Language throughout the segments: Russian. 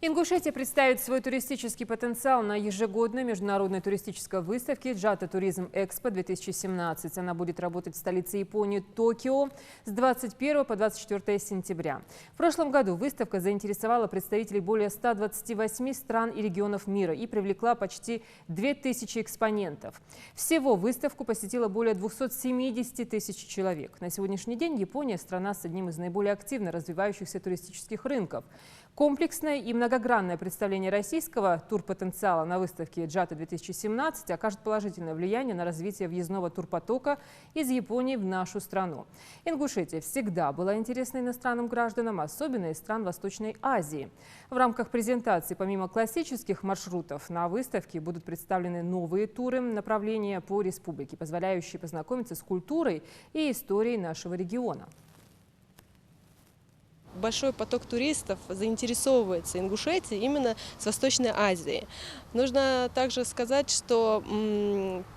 Ингушетия представит свой туристический потенциал на ежегодной международной туристической выставке «Джата Туризм Экспо-2017». Она будет работать в столице Японии Токио с 21 по 24 сентября. В прошлом году выставка заинтересовала представителей более 128 стран и регионов мира и привлекла почти 2000 экспонентов. Всего выставку посетило более 270 тысяч человек. На сегодняшний день Япония – страна с одним из наиболее активно развивающихся туристических рынков. Комплексное и многогранное представление российского турпотенциала на выставке «Джата-2017» окажет положительное влияние на развитие въездного турпотока из Японии в нашу страну. Ингушетия всегда была интересна иностранным гражданам, особенно из стран Восточной Азии. В рамках презентации, помимо классических маршрутов, на выставке будут представлены новые туры, направления по республике, позволяющие познакомиться с культурой и историей нашего региона. Большой поток туристов заинтересовывается Ингушетией именно с Восточной Азии. Нужно также сказать, что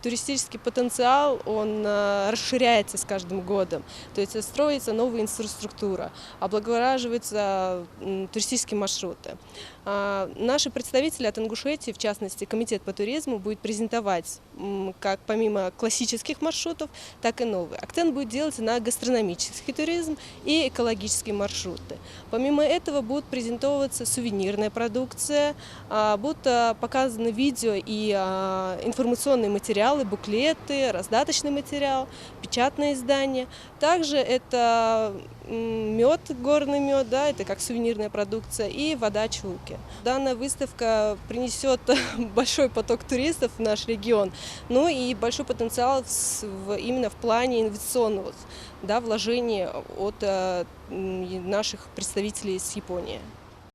туристический потенциал, он расширяется с каждым годом. То есть строится новая инфраструктура, облагораживаются туристические маршруты. Наши представители от Ингушетии, в частности Комитет по туризму, будет презентовать как помимо классических маршрутов, так и новые. Акцент будет делаться на гастрономический туризм и экологические маршруты. Помимо этого будут презентоваться сувенирная продукция, будут показаны видео и информационные материалы, буклеты, раздаточный материал, печатные издания. Также это мед, горный мед, да, это как сувенирная продукция, и вода Чулки. Данная выставка принесет большой поток туристов в наш регион, ну и большой потенциал именно в плане инвестиционного, да, вложения от наших представителей из Японии.